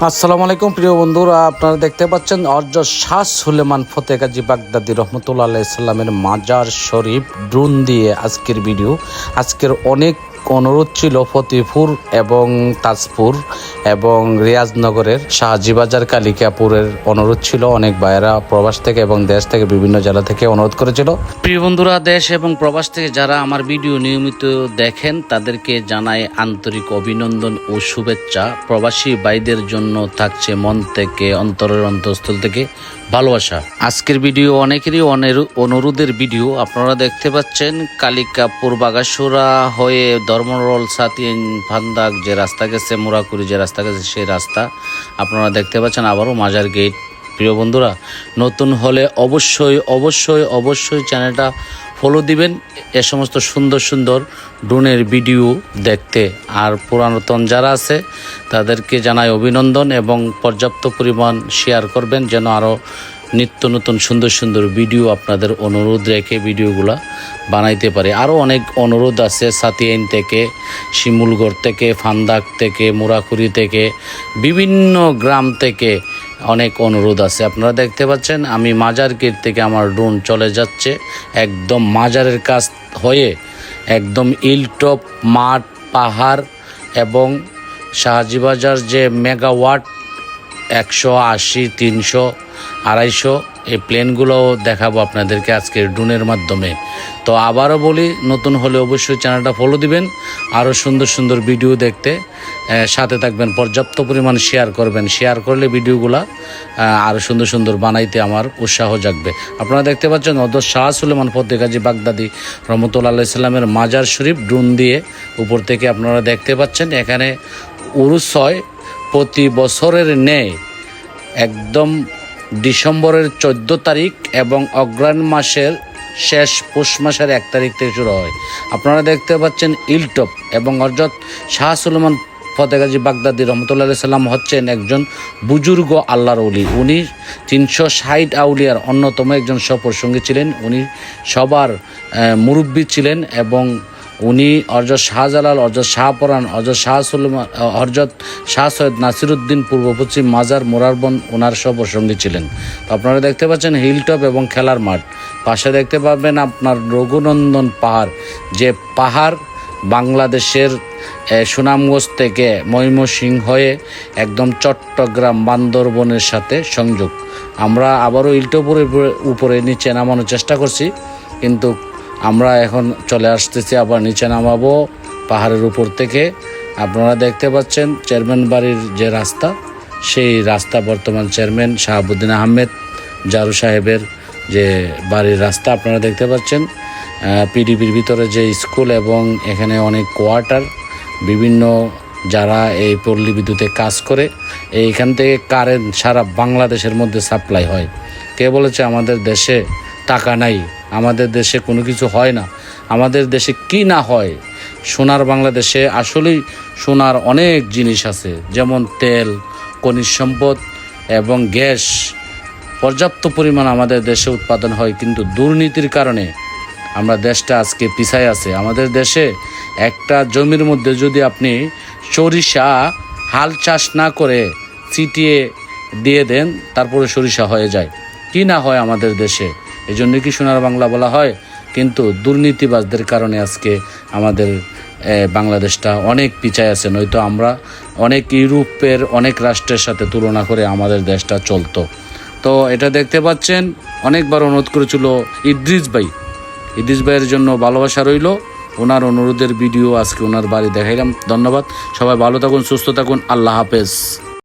আসসালামু আলাইকুম প্রিয় বন্ধুরা, আপনারা দেখতে পাচ্ছেন হযরত শাহ সুলেমান ফতে গাজী বাগদাদী রহমতুল্লাহ আলাইহিস সালামের মাজার শরীফ ড্রোন দিয়ে আজকের ভিডিও। আজকের অনেক অনুরোধ ছিল ফতেপুর এবং তাজপুর এবং রিয়াজনগরের শাহজিবাজার কালিকাপুরের অনুরোধ ছিল। অনেক ভাইয়েরা প্রবাস থেকে এবং দেশ থেকে বিভিন্ন জেলা থেকে অনুরোধ করেছিল। প্রিয় বন্ধুরা, দেশ এবং প্রবাস থেকে যারা আমার ভিডিও নিয়মিত দেখেন তাদেরকে জানাই আন্তরিক অভিনন্দন ও শুভেচ্ছা। প্রবাসী ভাইদের জন্য থাকছে মন থেকে, অন্তরের অন্তঃস্থল থেকে ভালোবাসা। আজকের ভিডিও অনেকেরই অনুরোধের ভিডিও। আপনারা দেখতে পাচ্ছেন কালিকাপুর বাগাসুরা হয়ে ধর্মরল সাতিন ফান্দাক যে রাস্তা গেছে, মুরাকুরি যে রাস্তা গেছে সেই রাস্তা আপনারা দেখতে পাচ্ছেন। আবারও মাজার গেট। প্রিয় বন্ধুরা, নতুন হলে অবশ্যই চ্যানেলটা ফলো দিবেন এ সমস্ত সুন্দর সুন্দর ড্রোনের ভিডিও দেখতে। আর পুরাতন যারা আছে তাদেরকে জানাই অভিনন্দন এবং পর্যাপ্ত পরিমাণ শেয়ার করবেন যেন আরও নিত্য নতুন সুন্দর সুন্দর ভিডিও আপনাদের অনুরোধ রেখে ভিডিওগুলো বানাইতে পারে। আরও অনেক অনুরোধ আছে সাতিয়াইন থেকে, শিমুলগড় থেকে, ফান্দাক থেকে, মুরাকুরি থেকে, বিভিন্ন গ্রাম থেকে অনেক অনুরোধ আছে। আপনারা দেখতে পাচ্ছেন আমি মাজার গেট থেকে আমার ড্রোন চলে যাচ্ছে একদম মাজারের কাছ হয়ে একদম ইলটপ মাঠ, পাহাড় এবং শাহজিবাজার যে মেগাওয়াট 180, 300, 250 এই প্লেনগুলোও দেখাবো আপনাদেরকে আজকের ড্রোনের মাধ্যমে। তো আবারও বলি, নতুন হলে অবশ্যই চ্যানেলটা ফলো দিবেন, আরও সুন্দর সুন্দর ভিডিও দেখতে সাথে থাকবেন, পর্যাপ্ত পরিমাণ শেয়ার করবেন। শেয়ার করলে ভিডিওগুলো আরও সুন্দর সুন্দর বানাইতে আমার উৎসাহ জাগবে। আপনারা দেখতে পাচ্ছেন হযরত শাহ সুলেমান ফতে গাজী বাগদাদী রহমতুল্লাহ আলাইহিস সালামের মাজার শরীফ ড্রোন দিয়ে উপর থেকে আপনারা দেখতে পাচ্ছেন। এখানে উরুস হয় প্রতি বছরের ন্যায় একদম ডিসেম্বরের 14 তারিখ এবং অগ্রহায়ণ মাসের শেষ পৌষ মাসের 1 তারিখ থেকে শুরু হয়। আপনারা দেখতে পাচ্ছেন ইলটপ এবং হযরত শাহ সুলেমান ফতে গাজী বাগদাদী রহমতুল্লাহ আলাইহিস সালাম হচ্ছেন একজন বুজুর্গ আল্লাহর ওলি। উনি 360 আউলিয়ার অন্যতম একজন সফরসঙ্গী ছিলেন। উনি সবার মুরব্বী ছিলেন এবং উনি হযরত শাহজালাল, হযরত শাহপরান, হযরত শাহ সুলেমান, হযরত শাহ সৈয়দ নাসিরউদ্দিন পূর্ব পশ্চিম মাজার মোরারবন ওনার সফরসঙ্গী ছিলেন। তো আপনারা দেখতে পাচ্ছেন হিলটপ এবং খেলার মাঠ। পাশে দেখতে পাবেন আপনার রঘুনন্দন পাহাড়, যে পাহাড় বাংলাদেশের সুনামগঞ্জ থেকে ময়মনসিংহ হয়ে একদম চট্টগ্রাম বান্দরবনের সাথে সংযোগ। আমরা আবারও ইলটপের উপরে নিচে নামানোর চেষ্টা করছি, কিন্তু আমরা এখন চলে আসতেছি আবার নিচে নামাবো পাহাড়ের উপর থেকে। আপনারা দেখতে পাচ্ছেন চেয়ারম্যান বাড়ির যে রাস্তা, সেই রাস্তা বর্তমান চেয়ারম্যান শাহাবুদ্দিন আহমেদ জারু সাহেবের যে বাড়ির রাস্তা আপনারা দেখতে পাচ্ছেন। পিডিবির ভিতরে যে স্কুল এবং এখানে অনেক কোয়ার্টার, বিভিন্ন যারা এই পল্লী বিদ্যুতে কাজ করে, এইখান থেকে কারেন্ট সারা বাংলাদেশের মধ্যে সাপ্লাই হয়। কে বলেছে আমাদের দেশে টাকা নাই, আমাদের দেশে কোনো কিছু হয় না? আমাদের দেশে কি না হয়? সোনার বাংলাদেশে আসলেই সোনার অনেক জিনিস আছে, যেমন তেল, খনিজ সম্পদ এবং গ্যাস পর্যাপ্ত পরিমাণ আমাদের দেশে উৎপাদন হয়, কিন্তু দুর্নীতির কারণে আমরা দেশটা আজকে পিছায় আছে। আমাদের দেশে একটা জমির মধ্যে যদি আপনি সরিষা হাল চাষ না করে ছিটিয়ে দিয়ে দেন, তারপরে সরিষা হয়ে যায়। কি না হয় আমাদের দেশে? এই জন্য কি সোনার বাংলা বলা হয়? কিন্তু দুর্নীতিবাজদের কারণে আজকে আমাদের বাংলাদেশটা অনেক পিছায় আছে। নয়তো আমরা অনেক ইউরোপের অনেক রাষ্ট্রের সাথে তুলনা করে আমাদের দেশটা চলতো। তো এটা দেখতে পাচ্ছেন, অনেকবার অনুরোধ করেছিল ইদ্রিস ভাইয়ের জন্য ভালোবাসা রইল। ওনার অনুরোধের ভিডিও আজকে ওনার বাড়ি দেখাইলাম। ধন্যবাদ। সবাই ভালো থাকুন, সুস্থ থাকুন। আল্লাহ হাফেজ।